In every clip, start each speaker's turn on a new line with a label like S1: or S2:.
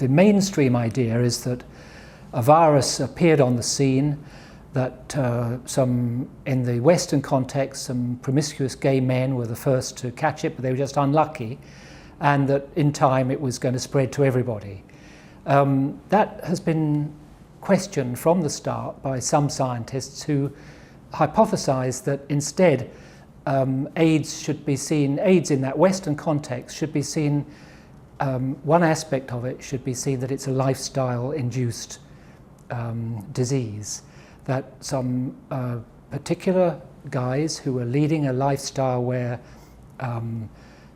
S1: the mainstream idea is that a virus appeared on the scene, that in the Western context, some promiscuous gay men were the first to catch it, but they were just unlucky, and that in time it was going to spread to everybody. That has been questioned from the start by some scientists who hypothesized that instead AIDS in that Western context should be seen, one aspect of it should be seen that it's a lifestyle-induced disease, that some particular guys who were leading a lifestyle where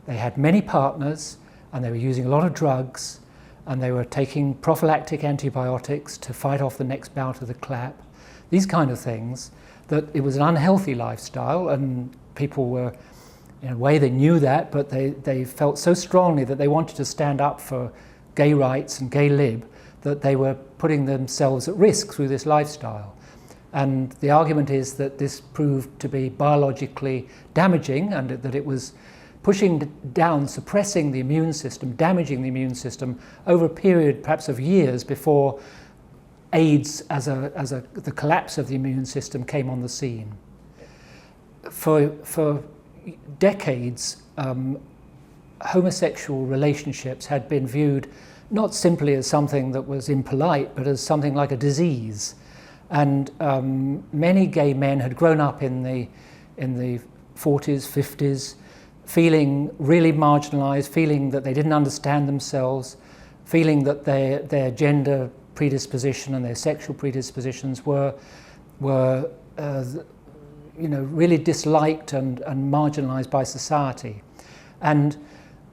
S1: they had many partners and they were using a lot of drugs and they were taking prophylactic antibiotics to fight off the next bout of the clap, these kind of things, that it was an unhealthy lifestyle, and people were, in a way they knew that, but they felt so strongly that they wanted to stand up for gay rights and gay lib that they were putting themselves at risk through this lifestyle. And the argument is that this proved to be biologically damaging, and that it was pushing down, suppressing the immune system, damaging the immune system over a period perhaps of years before AIDS the collapse of the immune system came on the scene. For decades, homosexual relationships had been viewed not simply as something that was impolite, but as something like a disease. And many gay men had grown up in the 40s, 50s, feeling really marginalized, feeling that they didn't understand themselves, feeling that their gender predisposition and their sexual predispositions were really disliked and marginalized by society. And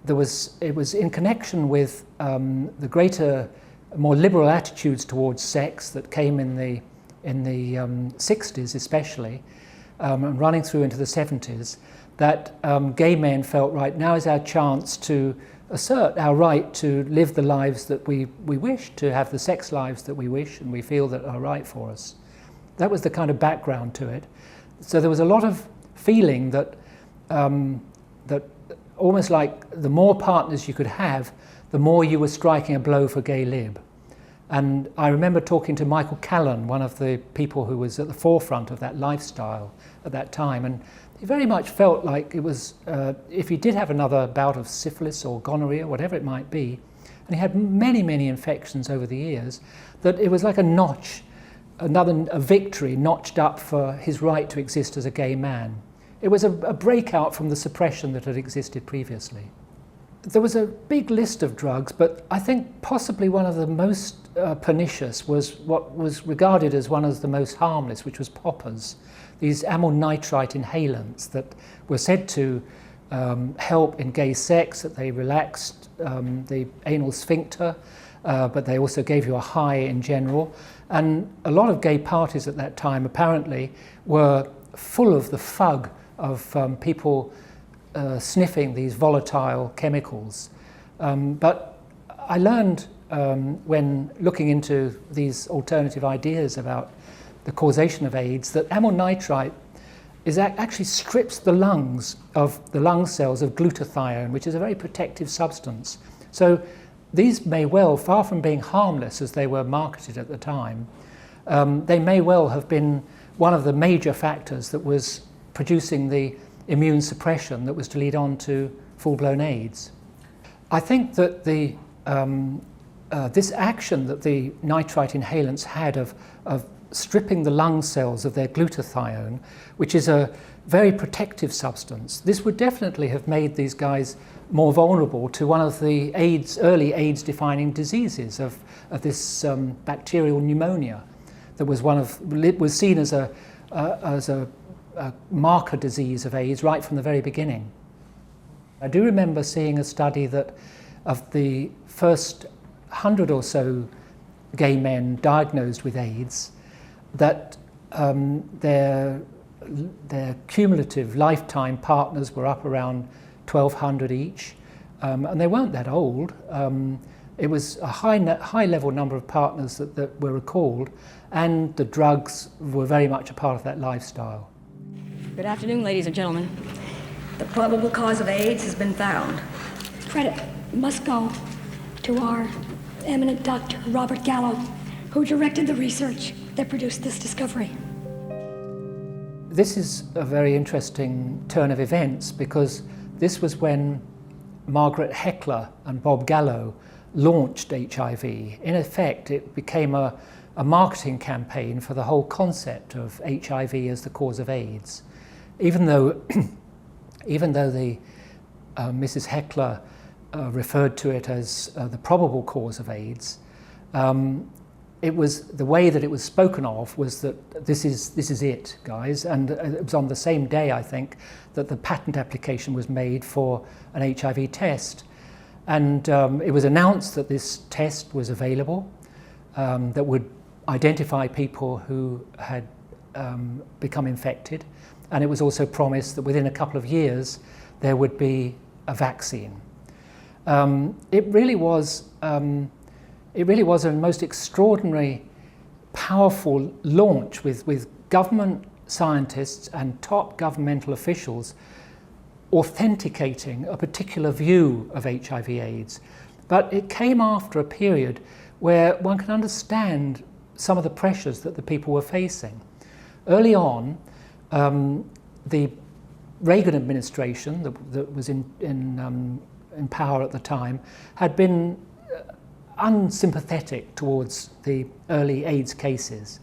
S1: it was in connection with the greater, more liberal attitudes towards sex that came in the 60s especially, and running through into the 70s, that gay men felt, right, now is our chance to assert our right to live the lives that we wish, to have the sex lives that we wish and we feel that are right for us. That was the kind of background to it. So there was a lot of feeling that that almost like the more partners you could have, the more you were striking a blow for gay lib. And I remember talking to Michael Callan, one of the people who was at the forefront of that lifestyle at that time, and he very much felt like it was, if he did have another bout of syphilis or gonorrhea, whatever it might be, and he had many, many infections over the years, that it was like a notch, a victory notched up for his right to exist as a gay man. It was a breakout from the suppression that had existed previously. There was a big list of drugs, but I think possibly one of the most pernicious was what was regarded as one of the most harmless, which was poppers. These amyl nitrite inhalants that were said to help in gay sex, that they relaxed the anal sphincter, but they also gave you a high in general. And a lot of gay parties at that time apparently were full of the fug of people sniffing these volatile chemicals. But I learned when looking into these alternative ideas about the causation of AIDS that amyl nitrite actually strips the lungs of the lung cells of glutathione, which is a very protective substance. So these may well, far from being harmless as they were marketed at the time, they may well have been one of the major factors that was producing the immune suppression that was to lead on to full-blown AIDS. I think that this action that the nitrite inhalants had of stripping the lung cells of their glutathione, which is a very protective substance, this would definitely have made these guys more vulnerable to one of the early AIDS-defining diseases of this bacterial pneumonia that was seen as a marker disease of AIDS right from the very beginning. I do remember seeing a study that of the first 100 or so gay men diagnosed with AIDS, that their cumulative lifetime partners were up around 1,200 each, and they weren't that old. It was a high level number of partners that were recalled, and the drugs were very much a part of that lifestyle.
S2: Good afternoon, ladies and gentlemen. The probable cause of AIDS has been found.
S3: Credit must go to our eminent Dr. Robert Gallo, who directed the research that produced this discovery.
S1: This is a very interesting turn of events because this was when Margaret Heckler and Bob Gallo launched HIV. In effect, it became a marketing campaign for the whole concept of HIV as the cause of AIDS. Even though the Mrs. Heckler referred to it as the probable cause of AIDS, it was the way that it was spoken of was that this is it, guys. And it was on the same day, I think, that the patent application was made for an HIV test. And it was announced that this test was available, that would identify people who had become infected. And it was also promised that within a couple of years there would be a vaccine. It really was a most extraordinary, powerful launch with government scientists and top governmental officials authenticating a particular view of HIV/AIDS. But it came after a period where one can understand some of the pressures that the people were facing. Early on, the Reagan administration that was in power at the time had been unsympathetic towards the early AIDS cases.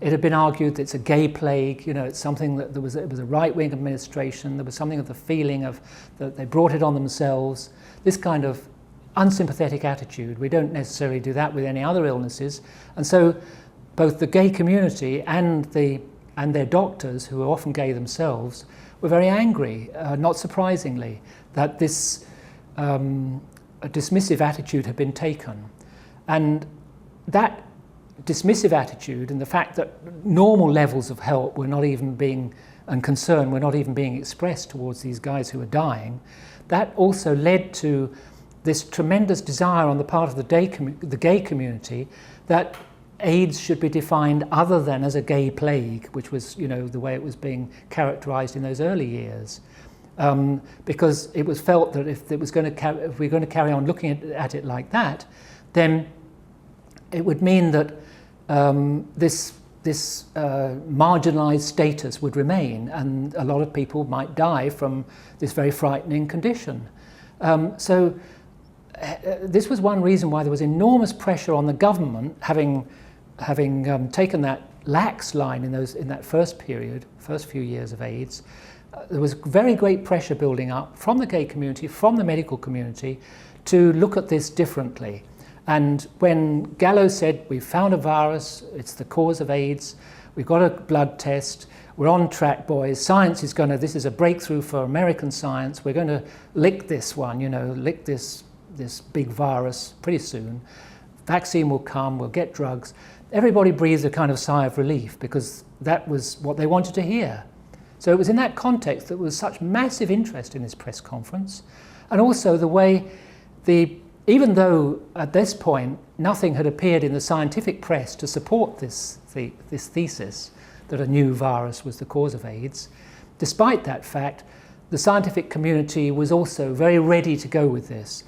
S1: It had been argued that it's a gay plague, it's something that it was a right-wing administration, there was something of the feeling of that they brought it on themselves, this kind of unsympathetic attitude. We don't necessarily do that with any other illnesses. And so both the gay community and their doctors, who were often gay themselves, were very angry, not surprisingly, that this a dismissive attitude had been taken. And that dismissive attitude and the fact that normal levels of help were not even being, and concern were not even being expressed towards these guys who were dying, that also led to this tremendous desire on the part of the gay community that AIDS should be defined other than as a gay plague, which was, the way it was being characterized in those early years. Because it was felt that if we're going to carry on looking at it like that, then it would mean that this marginalized status would remain, and a lot of people might die from this very frightening condition. So this was one reason why there was enormous pressure on the government, having taken that lax line in that first few years of AIDS. There was very great pressure building up from the gay community, from the medical community, to look at this differently. And when Gallo said, we've found a virus, it's the cause of AIDS, we've got a blood test, we're on track, boys, science is this is a breakthrough for American science, we're going to lick this one, lick this big virus pretty soon, vaccine will come, we'll get drugs. Everybody breathed a kind of sigh of relief because that was what they wanted to hear. So it was in that context that there was such massive interest in this press conference, and also the way even though at this point nothing had appeared in the scientific press to support this thesis that a new virus was the cause of AIDS, despite that fact, the scientific community was also very ready to go with this,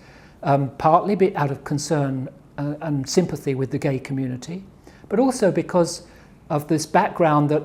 S1: partly out of concern and sympathy with the gay community, but also because of this background that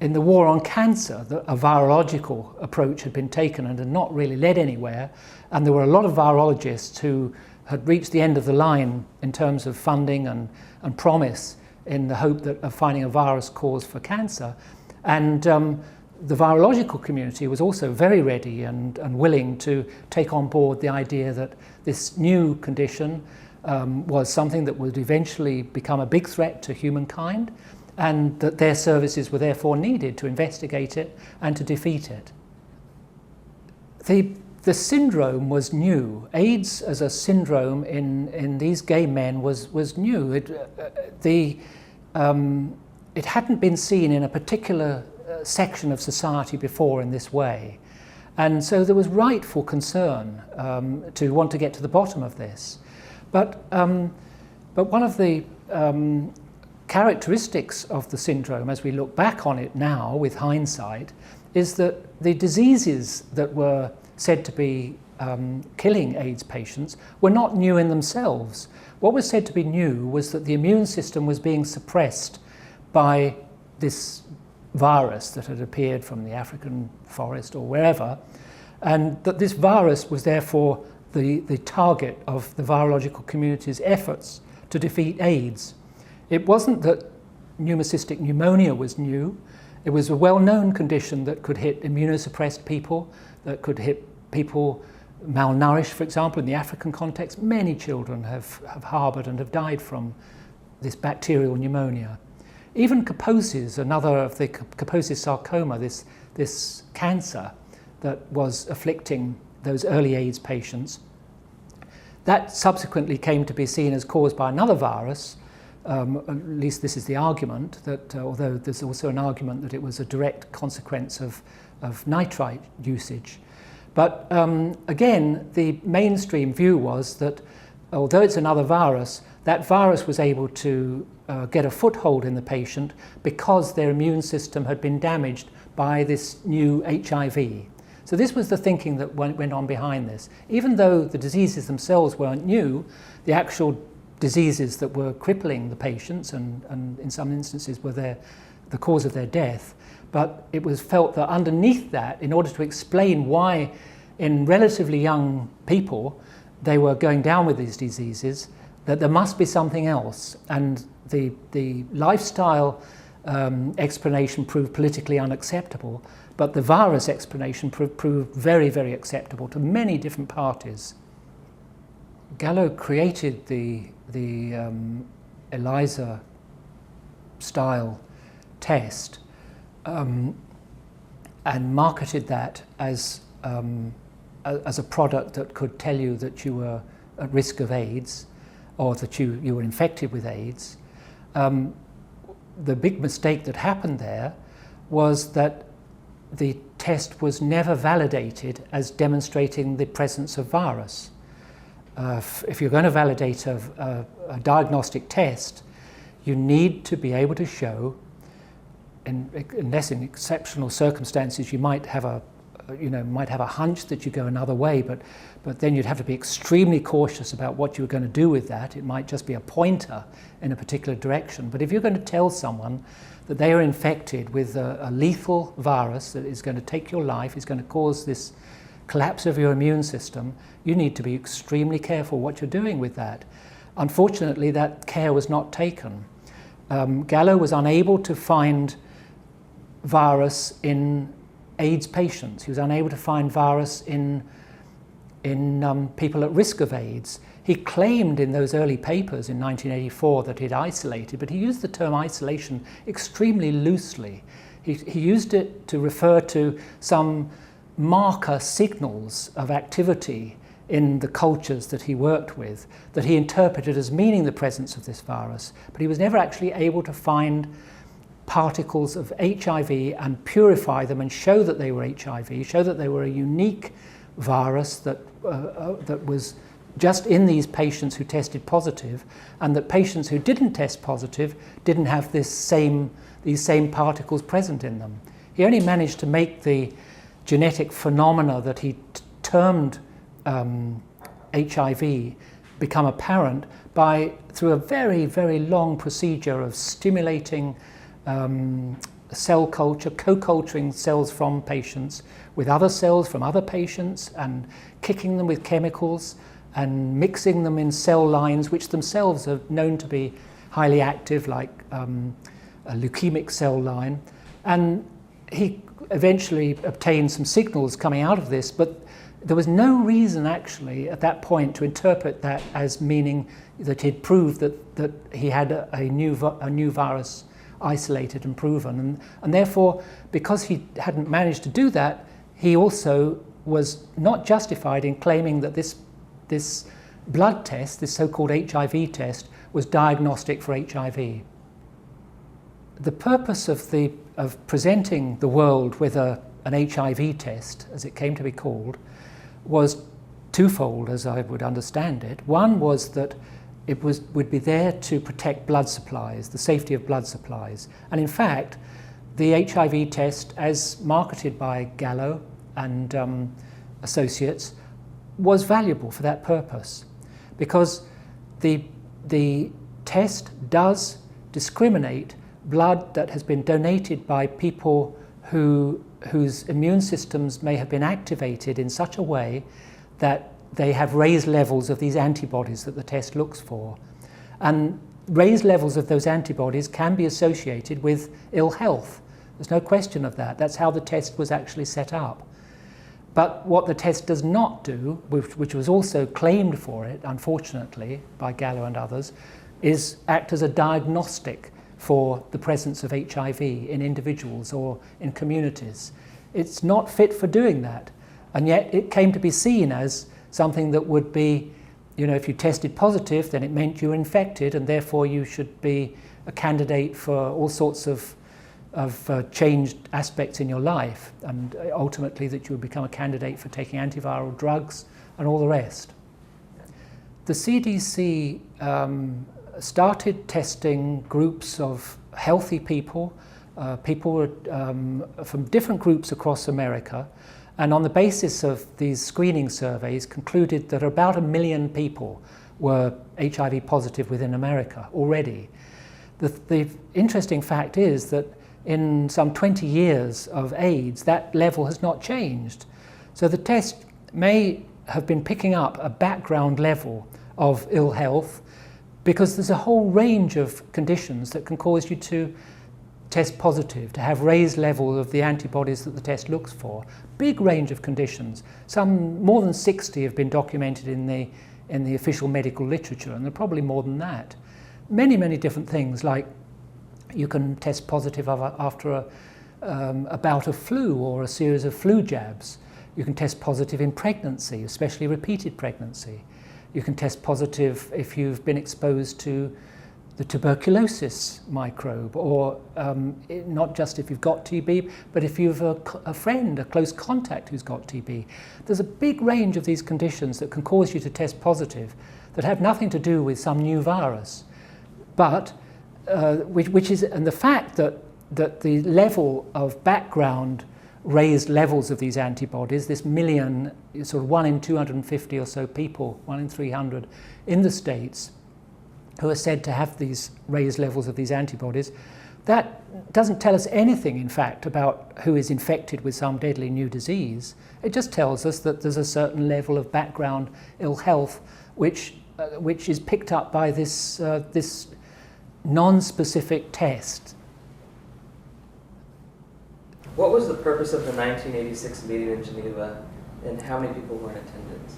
S1: in the war on cancer, a virological approach had been taken and had not really led anywhere, and there were a lot of virologists who had reached the end of the line in terms of funding and promise in the hope of finding a virus cause for cancer. And the virological community was also very ready and willing to take on board the idea that this new condition was something that would eventually become a big threat to humankind, and that their services were therefore needed to investigate it and to defeat it. The syndrome was new. AIDS as a syndrome in these gay men was new. It hadn't been seen in a particular section of society before in this way. And so there was rightful concern to want to get to the bottom of this. But one of the characteristics of the syndrome, as we look back on it now with hindsight, is that the diseases that were said to be killing AIDS patients were not new in themselves. What was said to be new was that the immune system was being suppressed by this virus that had appeared from the African forest or wherever, and that this virus was therefore the target of the virological community's efforts to defeat AIDS. It wasn't that pneumocystic pneumonia was new. It was a well-known condition that could hit immunosuppressed people, that could hit people malnourished, for example. In the African context, many children have harboured and have died from this bacterial pneumonia. Even Kaposi's, another of the Kaposi's sarcoma, this cancer that was afflicting those early AIDS patients, that subsequently came to be seen as caused by another virus. At least this is the argument, that although there's also an argument that it was a direct consequence of nitrite usage. But again, the mainstream view was that although it's another virus, that virus was able to get a foothold in the patient because their immune system had been damaged by this new HIV. So this was the thinking that went on behind this. Even though the diseases themselves weren't new, the actual diseases that were crippling the patients and in some instances were the cause of their death. But it was felt that underneath that, in order to explain why in relatively young people they were going down with these diseases, that there must be something else. And the lifestyle explanation proved politically unacceptable, but the virus explanation proved very, very acceptable to many different parties. Gallo created the ELISA style test and marketed that as a product that could tell you that you were at risk of AIDS or that you were infected with AIDS. The big mistake that happened there was that the test was never validated as demonstrating the presence of virus. If you're going to validate a diagnostic test, you need to be able to show, unless in exceptional circumstances you might have a hunch that you go another way, but then you'd have to be extremely cautious about what you're going to do with that. It might just be a pointer in a particular direction. But if you're going to tell someone that they are infected with a lethal virus that is going to take your life, is going to cause this collapse of your immune system, you need to be extremely careful what you're doing with that. Unfortunately, that care was not taken. Gallo was unable to find virus in AIDS patients. He was unable to find virus in people at risk of AIDS. He claimed in those early papers in 1984 that he'd isolated, but he used the term isolation extremely loosely. He used it to refer to some marker signals of activity in the cultures that he worked with that he interpreted as meaning the presence of this virus, but he was never actually able to find particles of HIV and purify them and show that they were HIV, show that they were a unique virus that was just in these patients who tested positive, and that patients who didn't test positive didn't have these same particles present in them. He only managed to make the genetic phenomena that he termed HIV become apparent through a very, very long procedure of stimulating cell culture, co-culturing cells from patients with other cells from other patients and kicking them with chemicals and mixing them in cell lines which themselves are known to be highly active, like a leukemic cell line. And he eventually obtained some signals coming out of this, but there was no reason actually at that point to interpret that as meaning that he'd proved that he had a new virus isolated and proven, and therefore, because he hadn't managed to do that, he also was not justified in claiming that this blood test, this so-called HIV test, was diagnostic for HIV. The purpose of presenting the world with an HIV test, as it came to be called, was twofold, as I would understand it. One was that it would be there to protect blood supplies, the safety of blood supplies. And in fact, the HIV test, as marketed by Gallo and associates, was valuable for that purpose, because the the test does discriminate blood that has been donated by people whose immune systems may have been activated in such a way that they have raised levels of these antibodies that the test looks for. And raised levels of those antibodies can be associated with ill health. There's no question of that. That's how the test was actually set up. But what the test does not do, which was also claimed for it, unfortunately, by Gallo and others, is act as a diagnostic for the presence of HIV in individuals or in communities. It's not fit for doing that. And yet it came to be seen as something that would be, you know, if you tested positive, then it meant you were infected, and therefore you should be a candidate for all sorts of changed aspects in your life, and ultimately that you would become a candidate for taking antiviral drugs and all the rest. The CDC started testing groups of healthy people, people from different groups across America, and on the basis of these screening surveys concluded that about 1 million people were HIV positive within America already. The interesting fact is that in some 20 years of AIDS, that level has not changed. So the test may have been picking up a background level of ill health, because there's a whole range of conditions that can cause you to test positive, to have raised levels of the antibodies that the test looks for. Big range of conditions. Some more than 60 have been documented in the official medical literature, and there are probably more than that. Many, many different things, like you can test positive after a bout of flu or a series of flu jabs. You can test positive in pregnancy, especially repeated pregnancy. You can test positive if you've been exposed to the tuberculosis microbe, or not just if you've got TB, but if you've a friend, a close contact who's got TB. There's a big range of these conditions that can cause you to test positive that have nothing to do with some new virus. But which is, and the fact that the level of background raised levels of these antibodies, this million, sort of 1 in 250 or so people, 1 in 300 in the States, who are said to have these raised levels of these antibodies, that doesn't tell us anything, in fact, about who is infected with some deadly new disease. It just tells us that there's a certain level of background ill health which is picked up by this non-specific test.
S4: What was the purpose of the 1986 meeting in Geneva, and how many people were in attendance?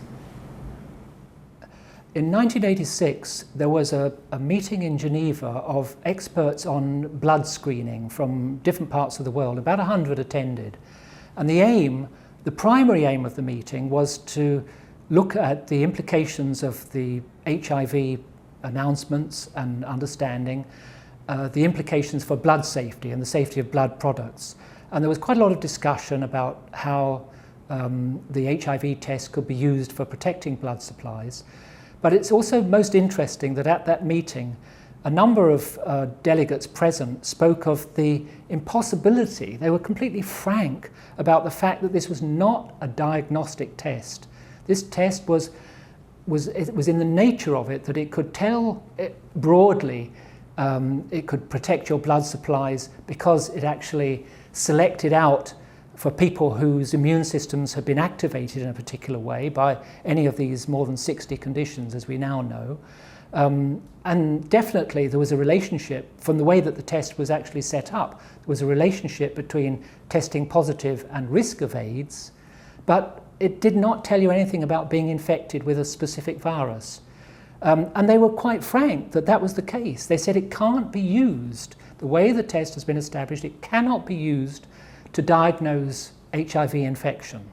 S1: In 1986, there was a meeting in Geneva of experts on blood screening from different parts of the world. About 100 attended. And the primary aim of the meeting was to look at the implications of the HIV announcements and understanding, the implications for blood safety and the safety of blood products. And there was quite a lot of discussion about how the HIV test could be used for protecting blood supplies. But it's also most interesting that at that meeting, a number of delegates present spoke of the impossibility. They were completely frank about the fact that this was not a diagnostic test. This test was in the nature of it that it could tell broadly, it could protect your blood supplies because it actually selected out for people whose immune systems had been activated in a particular way by any of these more than 60 conditions, as we now know. And definitely there was a relationship, from the way that the test was actually set up, there was a relationship between testing positive and risk of AIDS, but it did not tell you anything about being infected with a specific virus. And they were quite frank that that was the case. They said it can't be used, the way the test has been established, it cannot be used to diagnose HIV infection.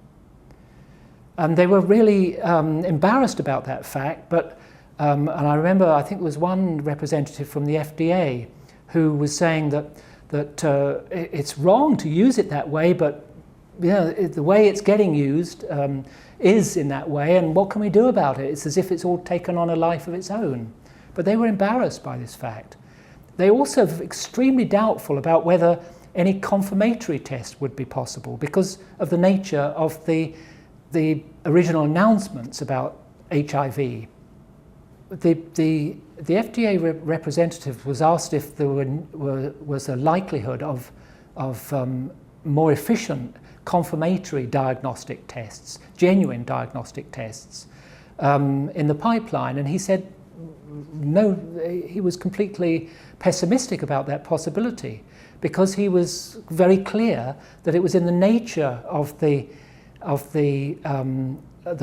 S1: And they were really embarrassed about that fact, but and I remember, I think there was one representative from the FDA who was saying that it's wrong to use it that way, but you know, the way it's getting used is in that way, and what can we do about it? It's as if it's all taken on a life of its own. But they were embarrassed by this fact. They also were extremely doubtful about whether any confirmatory test would be possible because of the nature of the original announcements about HIV. the FDA representative was asked if there was a likelihood of more efficient confirmatory diagnostic tests, genuine diagnostic tests, in the pipeline, and he said no. He was completely pessimistic about that possibility because he was very clear that it was in the nature of the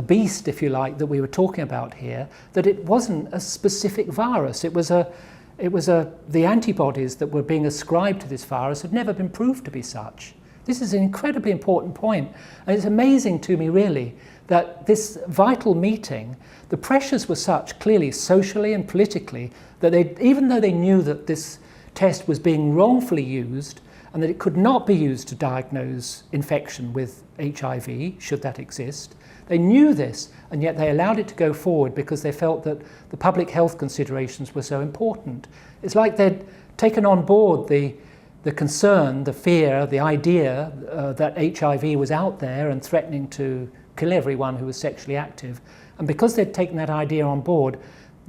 S1: beast, if you like, that we were talking about here, that it wasn't a specific virus. It was the antibodies that were being ascribed to this virus had never been proved to be such. This is an incredibly important point, and it's amazing to me really that this vital meeting, the pressures were such clearly socially and politically that even though they knew that this test was being wrongfully used and that it could not be used to diagnose infection with HIV, should that exist, they knew this, and yet they allowed it to go forward because they felt that the public health considerations were so important. It's like they'd taken on board the concern, the fear, the idea that HIV was out there and threatening to kill everyone who was sexually active. And because they'd taken that idea on board,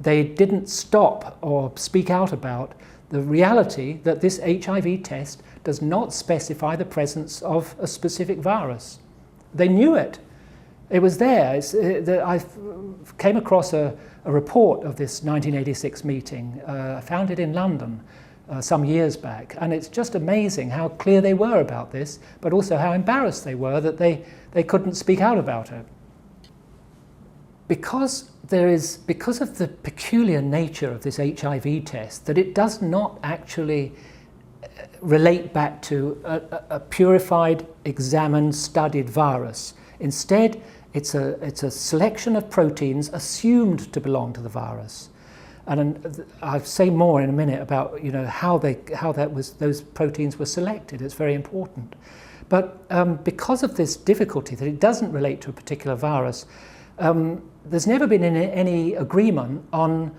S1: they didn't stop or speak out about the reality that this HIV test does not specify the presence of a specific virus. They knew it. It was there. I came across a report of this 1986 meeting. I found it in London some years back, and it's just amazing how clear they were about this, but also how embarrassed they were that they couldn't speak out about it. Because of the peculiar nature of this HIV test, that it does not actually relate back to a purified, examined, studied virus. Instead, it's a selection of proteins assumed to belong to the virus. And I'll say more in a minute about how those proteins were selected. It's very important. But because of this difficulty that it doesn't relate to a particular virus, there's never been any agreement on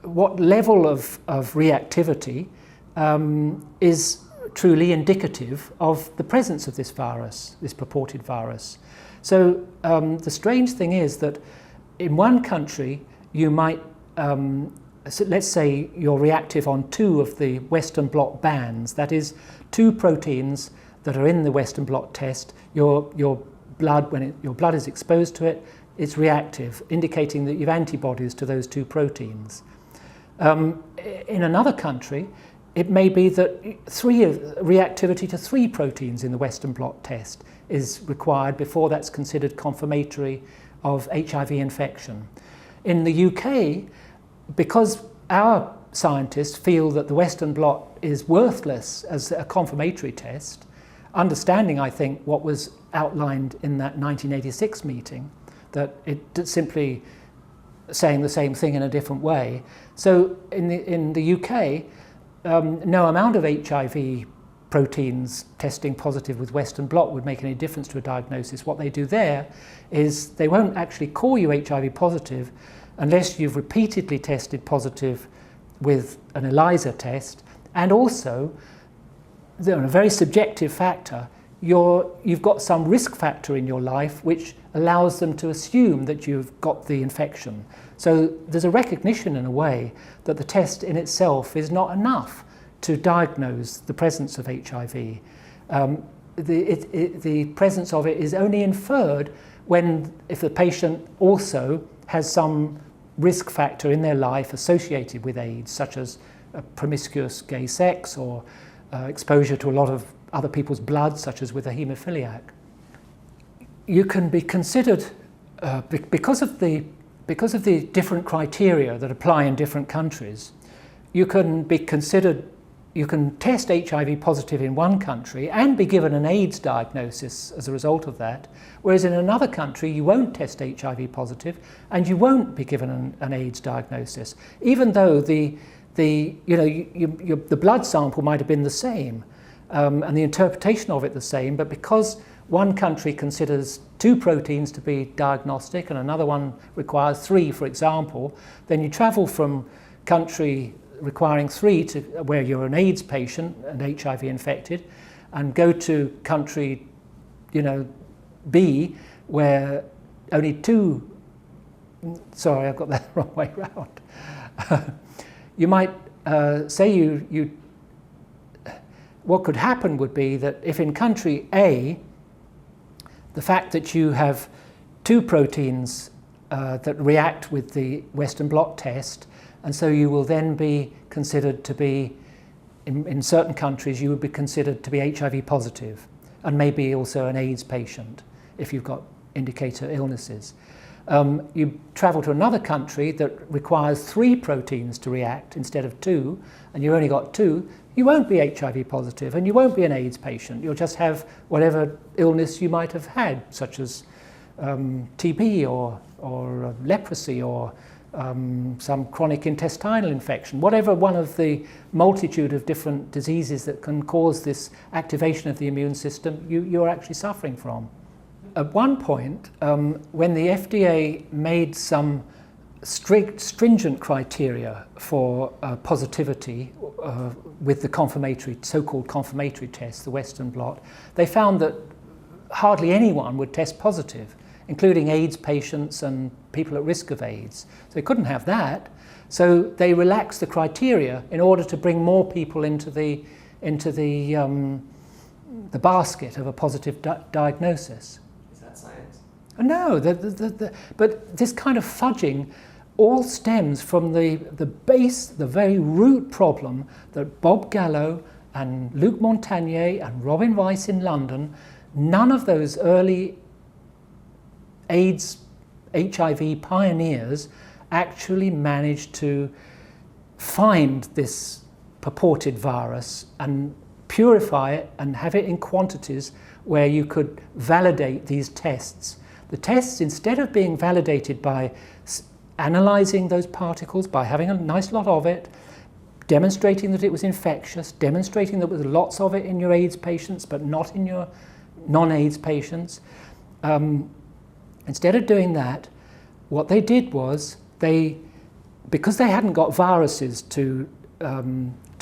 S1: what level of reactivity is truly indicative of the presence of this virus, this purported virus. So the strange thing is that in one country you might, so let's say you're reactive on 2 of the Western blot bands, that is 2 proteins that are in the Western blot test. Your blood, when your blood is exposed to it, it's reactive, indicating that you have antibodies to those 2 proteins. In another country, it may be that reactivity to 3 proteins in the Western blot test is required before that's considered confirmatory of HIV infection. In the UK, because our scientists feel that the Western blot is worthless as a confirmatory test, understanding, I think, what was outlined in that 1986 meeting, that it simply saying the same thing in a different way. So in the UK, no amount of HIV proteins testing positive with Western blot would make any difference to a diagnosis. What they do there is they won't actually call you HIV positive unless you've repeatedly tested positive with an ELISA test, and also, a very subjective factor, you've got some risk factor in your life which allows them to assume that you've got the infection. So there's a recognition in a way that the test in itself is not enough to diagnose the presence of HIV. The presence of it is only inferred if the patient also has some risk factor in their life associated with AIDS, such as promiscuous gay sex or exposure to a lot of other people's blood, such as with a haemophiliac. You can be considered, because of the different criteria that apply in different countries, you can test HIV positive in one country and be given an AIDS diagnosis as a result of that, whereas in another country you won't test HIV positive and you won't be given an AIDS diagnosis, even though the blood sample might have been the same and the interpretation of it the same, but because one country considers 2 proteins to be diagnostic and another one requires 3, for example, then you travel from country requiring 3 to where you're an AIDS patient and HIV infected, and go to country, B, where only 2 sorry, I've got that the wrong way round. You might say what could happen would be that if in country A, the fact that you have two proteins that react with the Western blot test, and so you will then be considered to be, in certain countries, you would be considered to be HIV positive, and maybe also an AIDS patient if you've got indicator illnesses. You travel to another country that requires 3 proteins to react instead of 2, and you only got 2, you won't be HIV positive and you won't be an AIDS patient. You'll just have whatever illness you might have had, such as TB or leprosy or some chronic intestinal infection, whatever one of the multitude of different diseases that can cause this activation of the immune system you're actually suffering from. At one point, when the FDA made some stringent criteria for positivity with the so-called confirmatory test, the Western blot, they found that hardly anyone would test positive, including AIDS patients and people at risk of AIDS. So they couldn't have that. So they relaxed the criteria in order to bring more people into the basket of a positive diagnosis.
S4: Is that science?
S1: No, but this kind of fudging all stems from the base, the very root problem that Bob Gallo and Luc Montagnier and Robin Weiss in London, none of those early AIDS, HIV pioneers actually managed to find this purported virus and purify it and have it in quantities where you could validate these tests. The tests, instead of being validated by analyzing those particles, by having a nice lot of it, demonstrating that it was infectious, demonstrating that there was lots of it in your AIDS patients but not in your non-AIDS patients, instead of doing that, what they did was because they hadn't got viruses to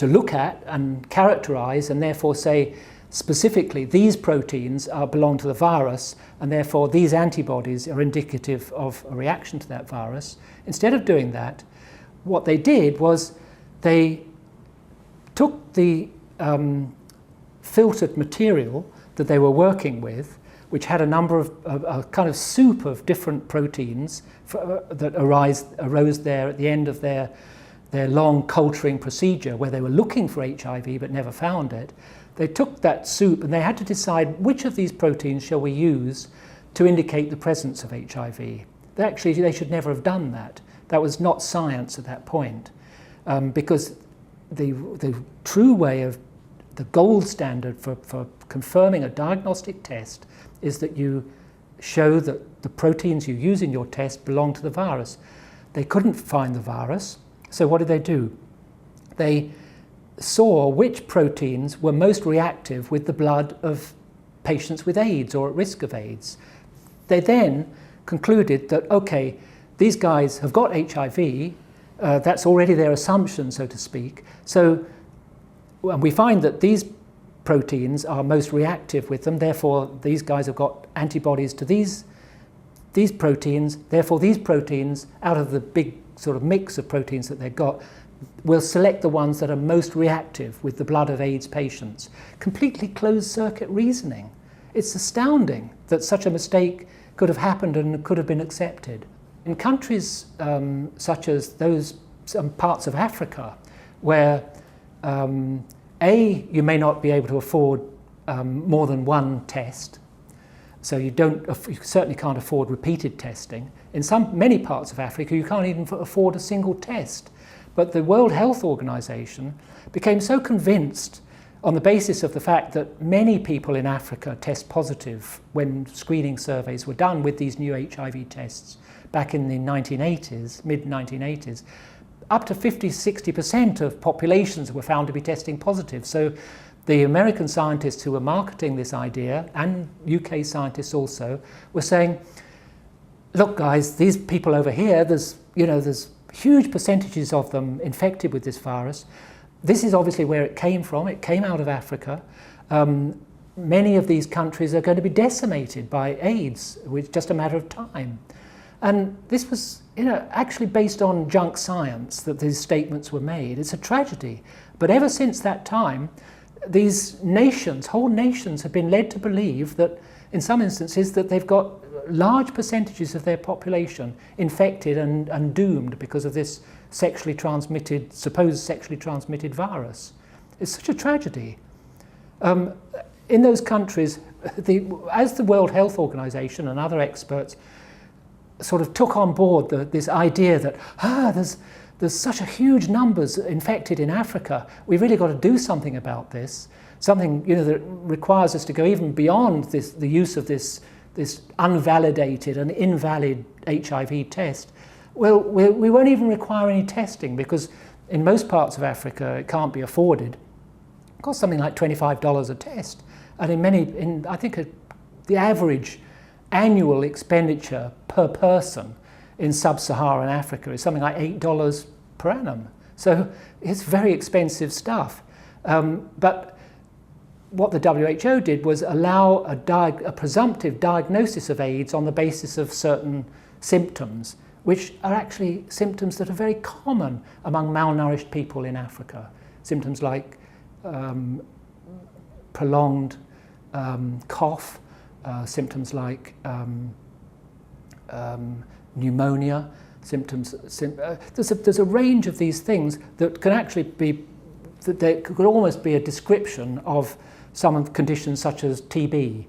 S1: look at and characterize and therefore say specifically these proteins belong to the virus and therefore these antibodies are indicative of a reaction to that virus. Instead of doing that, what they did was they took the filtered material that they were working with, which had a number of a kind of soup of different proteins that arose there at the end of their long culturing procedure where they were looking for HIV but never found it. They took that soup and they had to decide which of these proteins shall we use to indicate the presence of HIV. Actually, they should never have done that. That was not science at that point, because the true way of the gold standard for confirming a diagnostic test is that you show that the proteins you use in your test belong to the virus. They couldn't find the virus, so what did they do? They saw which proteins were most reactive with the blood of patients with AIDS or at risk of AIDS. They then concluded that, okay, these guys have got HIV, that's already their assumption, so to speak, so and we find that these proteins are most reactive with them, therefore these guys have got antibodies to these proteins, therefore these proteins, out of the big sort of mix of proteins that they've got, will select the ones that are most reactive with the blood of AIDS patients. Completely closed circuit reasoning. It's astounding that such a mistake could have happened and could have been accepted. In countries such as those parts of Africa where you may not be able to afford more than one test, so you certainly can't afford repeated testing. In many parts of Africa, you can't even afford a single test. But the World Health Organization became so convinced on the basis of the fact that many people in Africa test positive when screening surveys were done with these new HIV tests back in the 1980s, mid-1980s, up to 50-60% of populations were found to be testing positive. So the American scientists who were marketing this idea, and UK scientists also, were saying, look guys, these people over here, there's huge percentages of them infected with this virus. This is obviously where it came from. It came out of Africa. Many of these countries are going to be decimated by AIDS, with just a matter of time. And this was, actually based on junk science that these statements were made. It's a tragedy. But ever since that time, these nations, whole nations, have been led to believe that, in some instances, that they've got large percentages of their population infected and doomed because of this supposed sexually transmitted virus. It's such a tragedy. In those countries, as the World Health Organization and other experts sort of took on board this idea that there's such a huge numbers infected in Africa, we've really got to do something about this, something that requires us to go even beyond the use of this unvalidated and invalid HIV test. Well, we won't even require any testing because in most parts of Africa it can't be afforded. It costs something like $25 a test, and I think the average annual expenditure per person in sub-Saharan Africa is something like $8 per annum. So it's very expensive stuff. But what the WHO did was allow a presumptive diagnosis of AIDS on the basis of certain symptoms, which are actually symptoms that are very common among malnourished people in Africa. Symptoms like prolonged cough, symptoms like pneumonia, there's a range of these things that can actually be, that there could almost be a description of some of the conditions such as TB,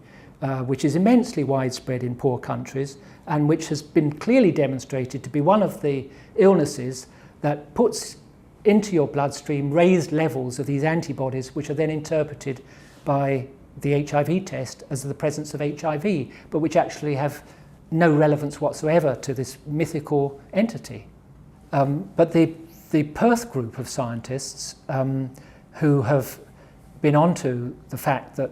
S1: which is immensely widespread in poor countries and which has been clearly demonstrated to be one of the illnesses that puts into your bloodstream raised levels of these antibodies, which are then interpreted by the HIV test as the presence of HIV, but which actually have no relevance whatsoever to this mythical entity. But the Perth group of scientists who have been onto the fact that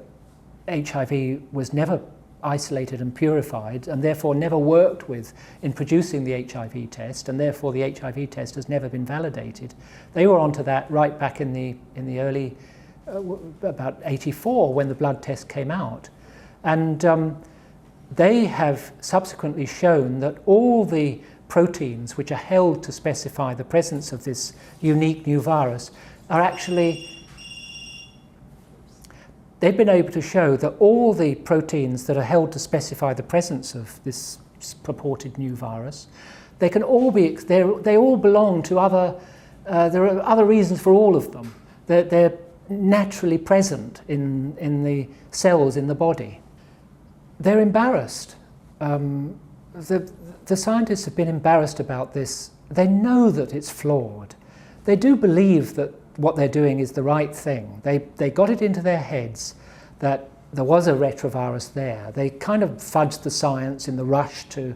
S1: HIV was never isolated and purified and therefore never worked with in producing the HIV test, and therefore the HIV test has never been validated. They were onto that right back in the early about 84 when the blood test came out, and they have subsequently shown that all the proteins which are held to specify the presence of this unique new virus are actually, they've been able to show that all the proteins that are held to specify the presence of this purported new virus, they can all be, they all belong to other, there are other reasons for all of them. They're naturally present in the cells in the body. They're embarrassed. The scientists have been embarrassed about this. They know that it's flawed. They do believe that what they're doing is the right thing. They got it into their heads that there was a retrovirus there. They kind of fudged the science in the rush to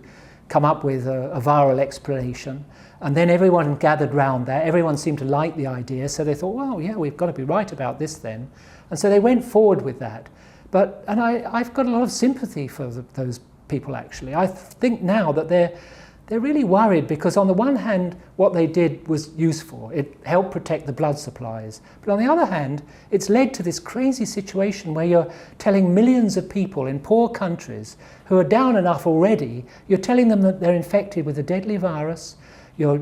S1: come up with a viral explanation. And then everyone gathered round that. Everyone seemed to like the idea, so they thought, well, yeah, we've got to be right about this then. And so they went forward with that. And I've got a lot of sympathy for those people, actually. I think now that they're really worried because on the one hand, what they did was useful. It helped protect the blood supplies. But on the other hand, it's led to this crazy situation where you're telling millions of people in poor countries who are down enough already, you're telling them that they're infected with a deadly virus. You're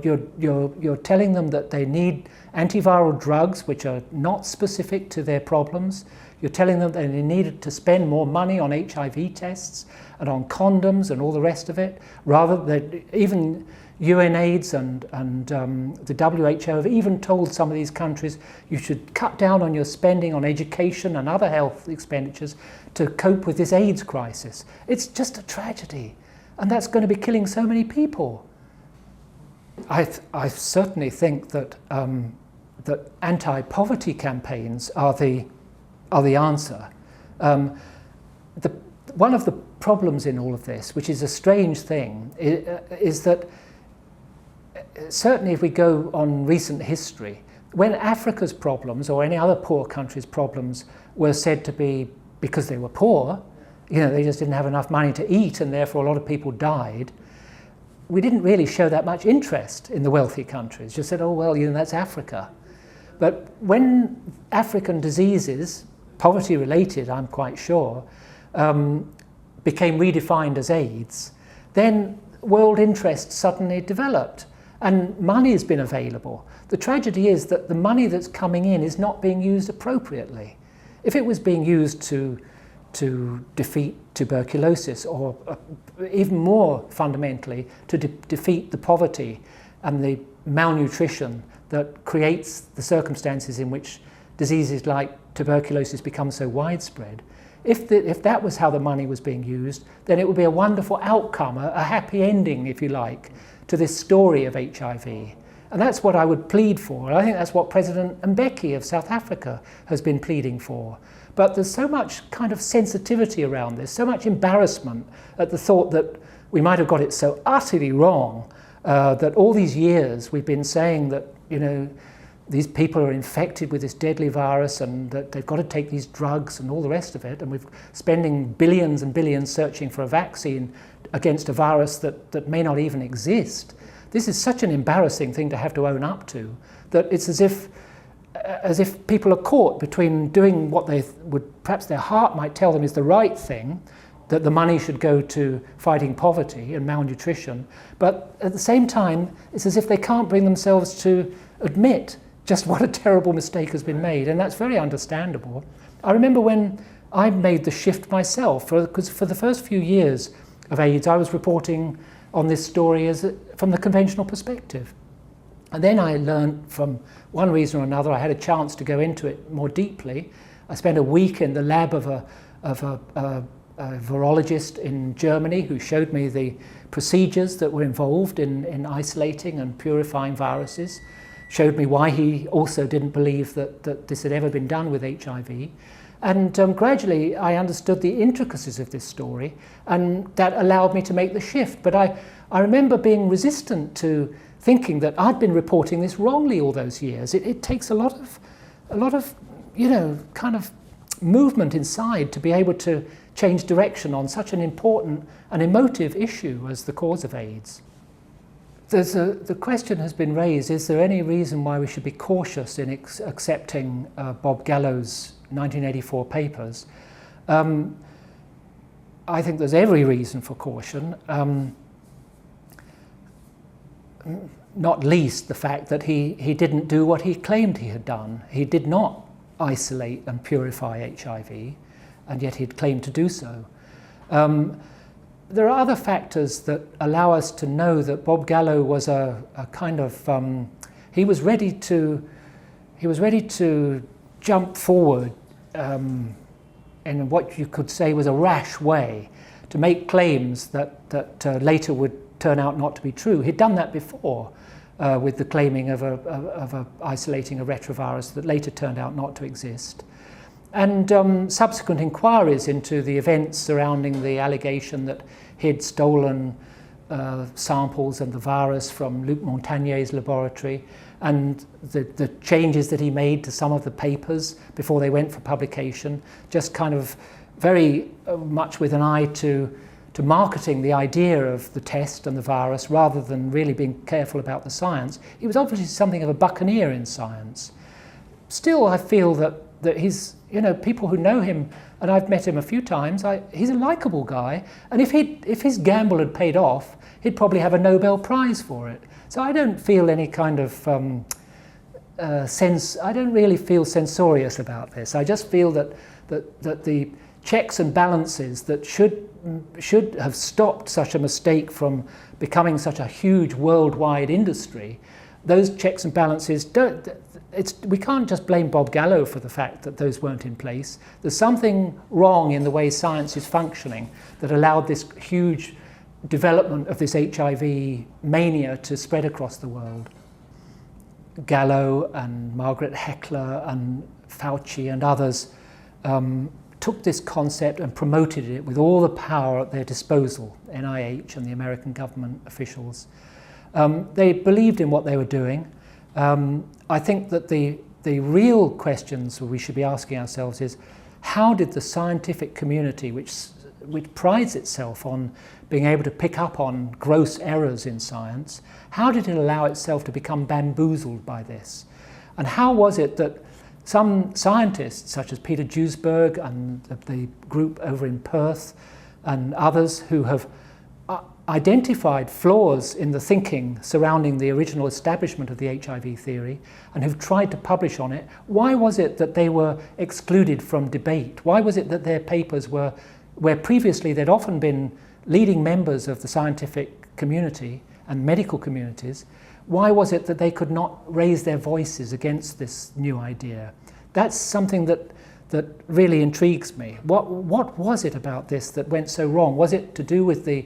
S1: telling them that they need antiviral drugs which are not specific to their problems. You're telling them that they need to spend more money on HIV tests and on condoms and all the rest of it, rather than even UNAIDS and the WHO have even told some of these countries you should cut down on your spending on education and other health expenditures to cope with this AIDS crisis. It's just a tragedy, and that's going to be killing so many people. I certainly think that that anti-poverty campaigns are the answer. One of the problems in all of this, which is a strange thing, is that certainly if we go on recent history, when Africa's problems or any other poor country's problems were said to be because they were poor, they just didn't have enough money to eat and therefore a lot of people died, we didn't really show that much interest in the wealthy countries. Just said, oh, well, that's Africa. But when African diseases, poverty-related, I'm quite sure, became redefined as AIDS, then world interest suddenly developed and money has been available. The tragedy is that the money that's coming in is not being used appropriately. If it was being used to defeat tuberculosis, or even more fundamentally, to defeat the poverty and the malnutrition that creates the circumstances in which diseases like tuberculosis become so widespread, if that was how the money was being used, then it would be a wonderful outcome, a happy ending, if you like, to this story of HIV. And that's what I would plead for. And I think that's what President Mbeki of South Africa has been pleading for. But there's so much kind of sensitivity around this, so much embarrassment at the thought that we might have got it so utterly wrong, that all these years we've been saying that, you know, these people are infected with this deadly virus and that they've got to take these drugs and all the rest of it, and we're spending billions and billions searching for a vaccine against a virus that may not even exist. This is such an embarrassing thing to have to own up to, that it's as if people are caught between doing what they would, perhaps their heart might tell them is the right thing, that the money should go to fighting poverty and malnutrition, but at the same time it's as if they can't bring themselves to admit just what a terrible mistake has been made, and that's very understandable. I remember when I made the shift myself, because for the first few years of AIDS I was reporting on this story from the conventional perspective. And then I learned, from one reason or another, I had a chance to go into it more deeply. I spent a week in the lab of a virologist in Germany who showed me the procedures that were involved in isolating and purifying viruses, showed me why he also didn't believe that this had ever been done with HIV. And gradually I understood the intricacies of this story, and that allowed me to make the shift. But I remember being resistant to thinking that I'd been reporting this wrongly all those years. It takes a lot of, you know, kind of movement inside to be able to change direction on such an important and emotive issue as the cause of AIDS. The question has been raised, is there any reason why we should be cautious in accepting Bob Gallow's 1984 papers? I think there's every reason for caution, not least the fact that he didn't do what he claimed he had done. He did not isolate and purify HIV, and yet he'd claimed to do so. There are other factors that allow us to know that Bob Gallow was a kind of he was ready to jump forward in what you could say was a rash way to make claims that later would turn out not to be true. He'd done that before with the claiming of isolating a retrovirus that later turned out not to exist. And subsequent inquiries into the events surrounding the allegation that he'd stolen samples and the virus from Luc Montagnier's laboratory, and the changes that he made to some of the papers before they went for publication, just kind of very much with an eye to marketing the idea of the test and the virus rather than really being careful about the science. He was obviously something of a buccaneer in science. Still, I feel that he's, you know, people who know him, and I've met him a few times, he's a likable guy, and if his gamble had paid off, he'd probably have a Nobel Prize for it. So I don't feel any kind of I don't really feel censorious about this. I just feel that the checks and balances that should have stopped such a mistake from becoming such a huge worldwide industry, those checks and balances we can't just blame Bob Gallow for the fact that those weren't in place. There's something wrong in the way science is functioning that allowed this huge development of this HIV mania to spread across the world. Gallow and Margaret Heckler and Fauci and others took this concept and promoted it with all the power at their disposal, NIH and the American government officials. They believed in what they were doing. I think that the real questions we should be asking ourselves is, how did the scientific community, which prides itself on being able to pick up on gross errors in science, how did it allow itself to become bamboozled by this? And how was it that some scientists, such as Peter Duesberg and the group over in Perth and others who have identified flaws in the thinking surrounding the original establishment of the HIV theory and who've tried to publish on it, why was it that they were excluded from debate? Why was it that their papers were, where previously they'd often been leading members of the scientific community and medical communities, why was it that they could not raise their voices against this new idea? That's something that really intrigues me. What was it about this that went so wrong? Was it to do with the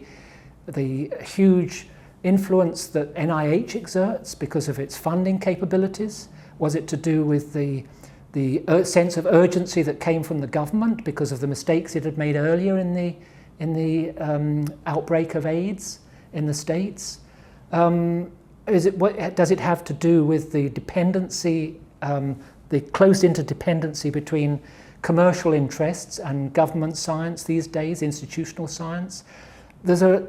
S1: huge influence that NIH exerts because of its funding capabilities? Was it to do with the sense of urgency that came from the government because of the mistakes it had made earlier in the outbreak of AIDS in the States? Does it have to do with the dependency, the close interdependency between commercial interests and government science these days, institutional science? There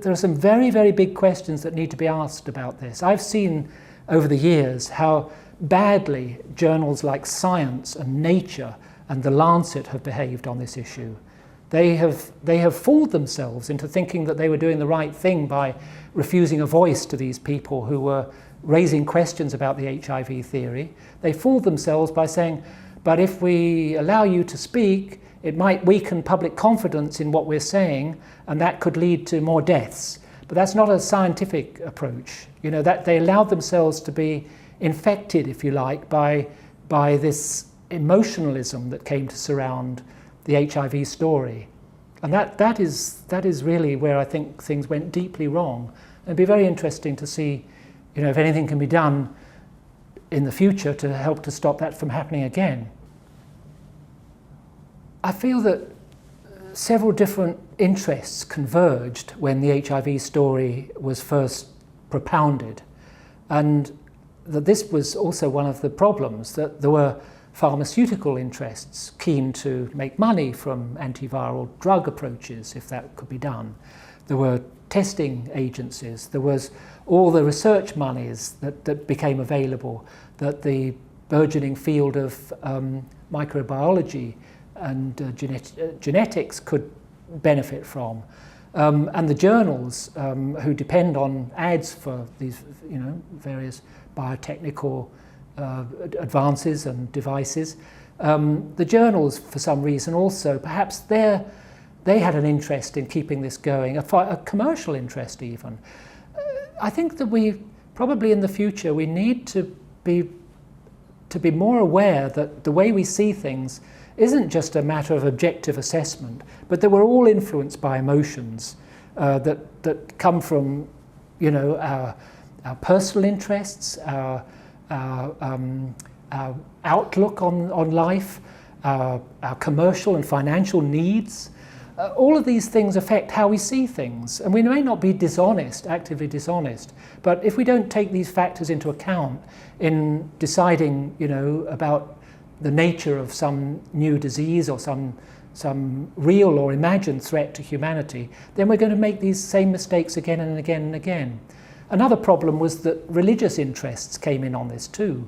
S1: are some very, very big questions that need to be asked about this. I've seen over the years how badly journals like Science and Nature and The Lancet have behaved on this issue. They have fooled themselves into thinking that they were doing the right thing by refusing a voice to these people who were raising questions about the HIV theory. They fooled themselves by saying, but if we allow you to speak, it might weaken public confidence in what we're saying, and that could lead to more deaths. But that's not a scientific approach. You know, that they allowed themselves to be infected, if you like, by this emotionalism that came to surround the HIV story. And that is really where I think things went deeply wrong. It'd be very interesting to see, you know, if anything can be done in the future to help to stop that from happening again. I feel that several different interests converged when the HIV story was first propounded, and that this was also one of the problems, that there were pharmaceutical interests keen to make money from antiviral drug approaches, if that could be done. There were testing agencies, there was all the research monies that became available, that the burgeoning field of microbiology and genetics could benefit from. And the journals who depend on ads for these, you know, various biotechnical advances and devices. The journals, for some reason, also, perhaps they had an interest in keeping this going, a commercial interest even. I think that we probably in the future we need to be more aware that the way we see things isn't just a matter of objective assessment, but that we're all influenced by emotions that come from, you know, our personal interests, our outlook on life, our commercial and financial needs. All of these things affect how we see things, and we may not be dishonest, actively dishonest, but if we don't take these factors into account in deciding, you know, about the nature of some new disease or some real or imagined threat to humanity, then we're going to make these same mistakes again and again and again. Another problem was that religious interests came in on this too.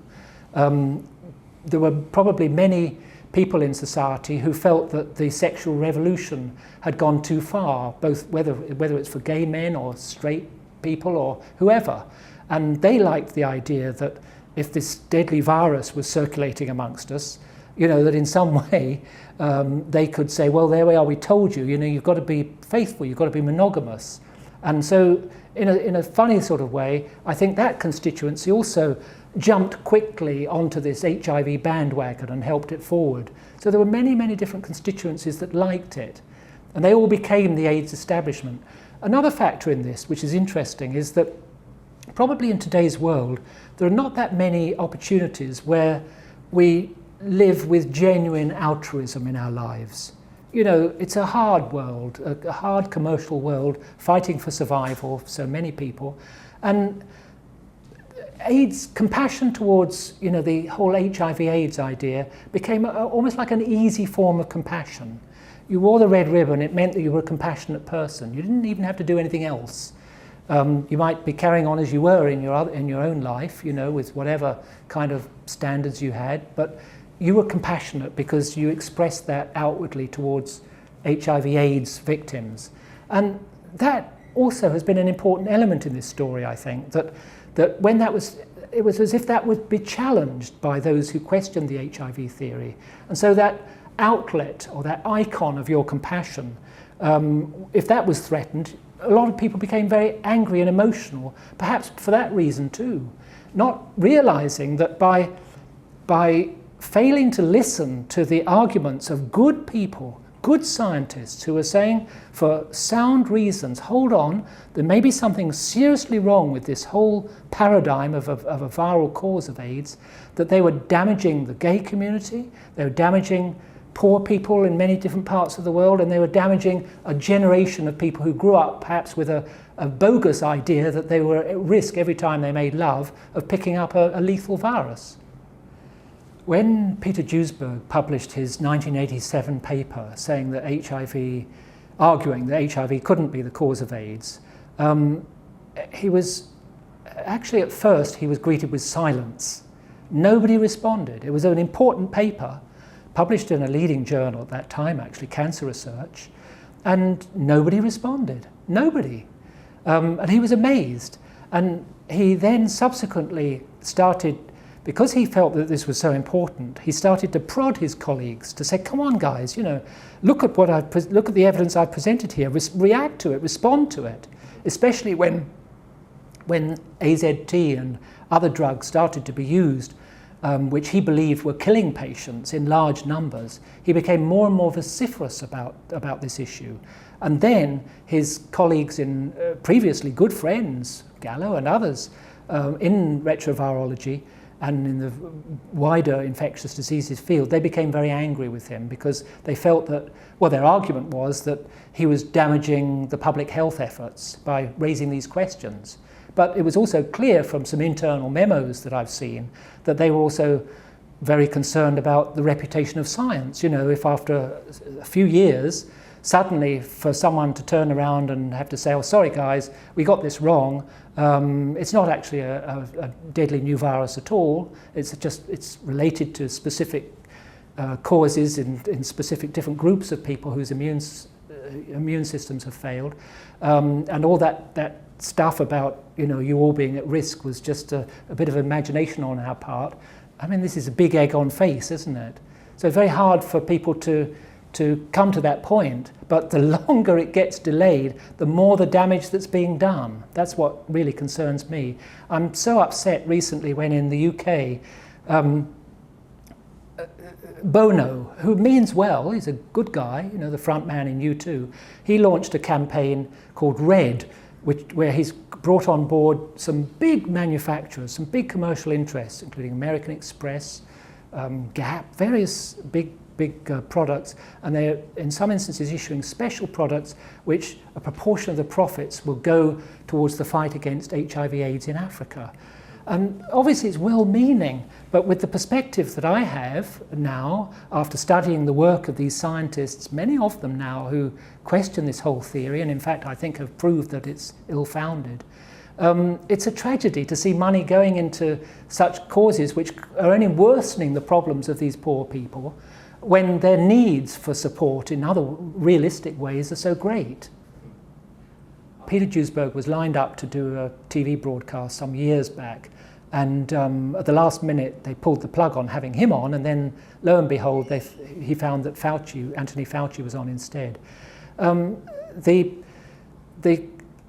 S1: There were probably many people in society who felt that the sexual revolution had gone too far, both whether it's for gay men or straight people or whoever. And they liked the idea that if this deadly virus was circulating amongst us, you know, that in some way they could say, well, there we are, we told you, you know, you've got to be faithful, you've got to be monogamous. And so in a funny sort of way, I think that constituency also jumped quickly onto this HIV bandwagon and helped it forward. So there were many, many different constituencies that liked it, and they all became the AIDS establishment. Another factor in this, which is interesting, is that probably in today's world, there are not that many opportunities where we live with genuine altruism in our lives. You know, it's a hard world, a hard commercial world, fighting for survival for so many people. And AIDS, compassion towards, you know, the whole HIV/AIDS idea became almost like an easy form of compassion. You wore the red ribbon, it meant that you were a compassionate person. You didn't even have to do anything else. You might be carrying on as you were in your own life, you know, with whatever kind of standards you had, but you were compassionate because you expressed that outwardly towards HIV/AIDS victims. And that also has been an important element in this story, I think, that when that was, it was as if that would be challenged by those who questioned the HIV theory. And so that outlet or that icon of your compassion, if that was threatened, a lot of people became very angry and emotional, perhaps for that reason too, not realizing that by failing to listen to the arguments of good people, good scientists who are saying for sound reasons, hold on, there may be something seriously wrong with this whole paradigm of a viral cause of AIDS, that they were damaging the gay community, they were damaging poor people in many different parts of the world, and they were damaging a generation of people who grew up perhaps with a bogus idea that they were at risk every time they made love of picking up a lethal virus. When Peter Duesberg published his 1987 paper saying that arguing that HIV couldn't be the cause of AIDS, he was actually, at first, he was greeted with silence. Nobody responded. It was an important paper, published in a leading journal at that time, actually, Cancer Research, and nobody responded. Nobody. And he was amazed. And he then subsequently started, because he felt that this was so important, he started to prod his colleagues to say, come on guys, look at the evidence I've presented here, react to it, respond to it, especially when AZT and other drugs started to be used, which he believed were killing patients in large numbers. He became more and more vociferous about this issue. And then his colleagues previously good friends, Gallo and others, in retrovirology, and in the wider infectious diseases field, they became very angry with him because they felt that, well, their argument was that he was damaging the public health efforts by raising these questions. But it was also clear from some internal memos that I've seen that they were also very concerned about the reputation of science. If after a few years, suddenly for someone to turn around and have to say, oh, sorry guys, we got this wrong. It's not actually a deadly new virus at all. It's related to specific causes in specific different groups of people whose immune systems have failed. And all that stuff about you all being at risk was just a bit of imagination on our part. I mean, this is a big egg on face, isn't it? So it's very hard for people to come to that point, but the longer it gets delayed, the more the damage that's being done. That's what really concerns me. I'm so upset recently when in the UK, Bono, who means well, he's a good guy, the front man in U2, he launched a campaign called RED, where he's brought on board some big manufacturers, some big commercial interests, including American Express, Gap, various big products, and they're in some instances issuing special products which a proportion of the profits will go towards the fight against HIV/AIDS in Africa. And obviously it's well-meaning, but with the perspective that I have now, after studying the work of these scientists, many of them now who question this whole theory, and in fact I think have proved that it's ill-founded, it's a tragedy to see money going into such causes which are only worsening the problems of these poor people, when their needs for support in other realistic ways are so great. Peter Duesberg was lined up to do a TV broadcast some years back, and at the last minute they pulled the plug on having him on, and then lo and behold he found that Anthony Fauci was on instead. I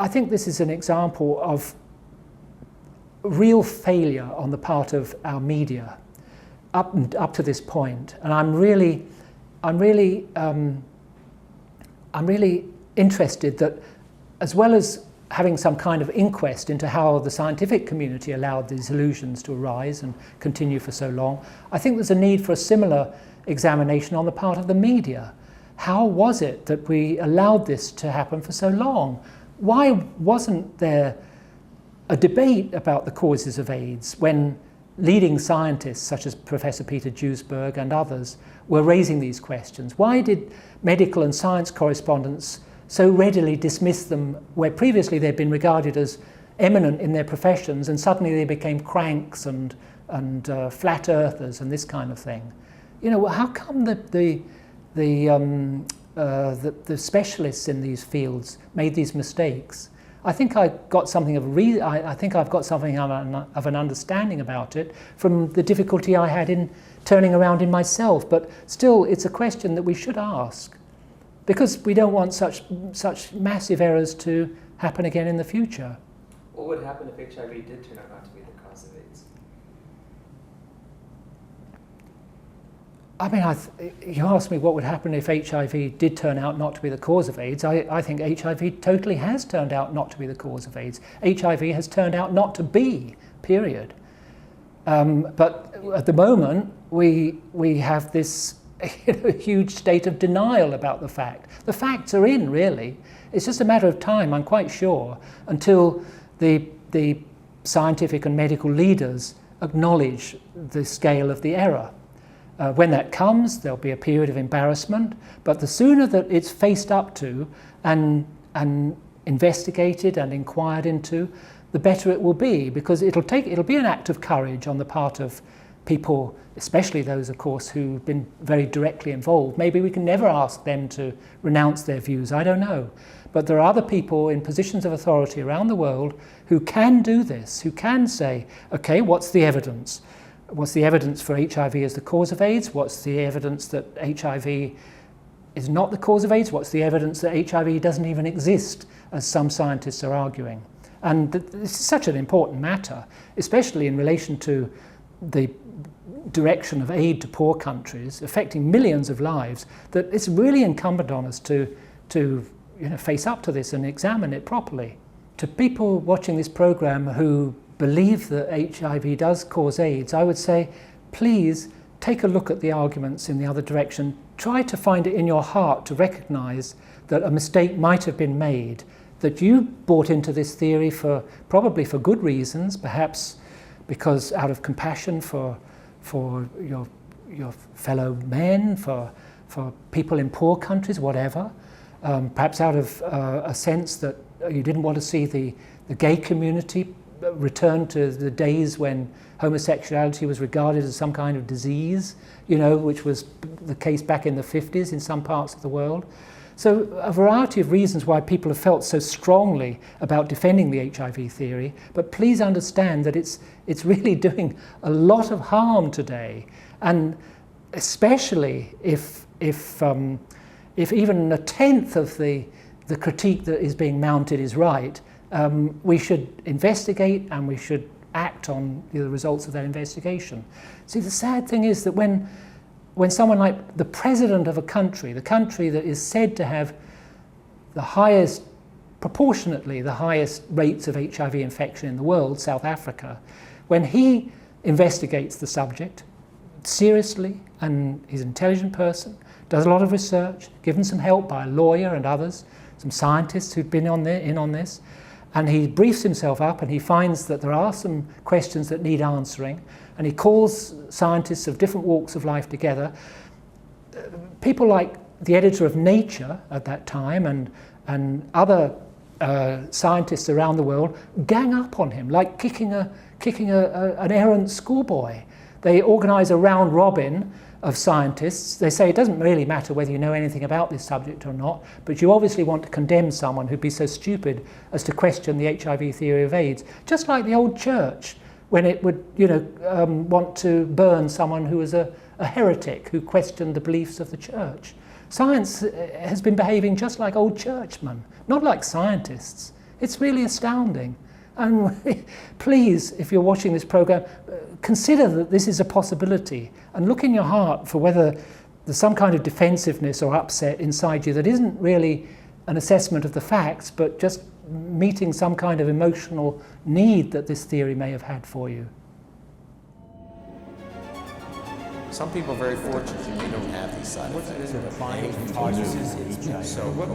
S1: think this is an example of real failure on the part of our media up to this point, and I'm really interested that, as well as having some kind of inquest into how the scientific community allowed these illusions to arise and continue for so long, I think there's a need for a similar examination on the part of the media. How was it that we allowed this to happen for so long? Why wasn't there a debate about the causes of AIDS when leading scientists such as Professor Peter Duesberg and others were raising these questions? Why did medical and science correspondents so readily dismiss them where previously they'd been regarded as eminent in their professions, and suddenly they became cranks and flat earthers and this kind of thing? How come the specialists in these fields made these mistakes? I think I got something of I think I've got something of an understanding about it from the difficulty I had in turning around in myself. But still, it's a question that we should ask, because we don't want such massive errors to happen again in the future.
S4: What would happen if HIV did turn out not to be the cause of AIDS?
S1: I mean, you asked me what would happen if HIV did turn out not to be the cause of AIDS. I think HIV totally has turned out not to be the cause of AIDS. HIV has turned out not to be, period. But at the moment, we have this huge state of denial about the fact. The facts are in, really. It's just a matter of time, I'm quite sure, until the scientific and medical leaders acknowledge the scale of the error. When that comes, there'll be a period of embarrassment, but the sooner that it's faced up to and investigated and inquired into, the better it will be, because it'll be an act of courage on the part of people, especially those, of course, who've been very directly involved. Maybe we can never ask them to renounce their views, I don't know. But there are other people in positions of authority around the world who can do this, who can say, okay, what's the evidence? What's the evidence for HIV as the cause of AIDS? What's the evidence that HIV is not the cause of AIDS? What's the evidence that HIV doesn't even exist, as some scientists are arguing? And this is such an important matter, especially in relation to the direction of aid to poor countries, affecting millions of lives, that it's really incumbent on us to face up to this and examine it properly. To people watching this program who believe that HIV does cause AIDS, I would say, please take a look at the arguments in the other direction. Try to find it in your heart to recognize that a mistake might have been made, that you bought into this theory probably for good reasons, perhaps because out of compassion for your fellow men, for people in poor countries, whatever, perhaps out of a sense that you didn't want to see the gay community return to the days when homosexuality was regarded as some kind of disease, which was the case back in the 50s in some parts of the world. So a variety of reasons why people have felt so strongly about defending the HIV theory, but please understand that it's really doing a lot of harm today, and especially if even a tenth of the critique that is being mounted is right, we should investigate and we should act on the results of that investigation. See, the sad thing is that when someone like the president of a country, the country that is said to have proportionately the highest rates of HIV infection in the world, South Africa, when he investigates the subject seriously, and he's an intelligent person, does a lot of research, given some help by a lawyer and others, some scientists who've been in on this, and he briefs himself up and he finds that there are some questions that need answering, and he calls scientists of different walks of life together. People like the editor of Nature at that time and other scientists around the world gang up on him like kicking an errant schoolboy. They organise a round robin of scientists. They say it doesn't really matter whether you know anything about this subject or not, but you obviously want to condemn someone who'd be so stupid as to question the HIV theory of AIDS, just like the old church when it would want to burn someone who was a heretic who questioned the beliefs of the church. Science has been behaving just like old churchmen, not like scientists. It's really astounding. And please, if you're watching this program, consider that this is a possibility and look in your heart for whether there's some kind of defensiveness or upset inside you that isn't really an assessment of the facts, but just meeting some kind of emotional need that this theory may have had for you.
S5: Some people are very fortunate they don't have these side effects. So what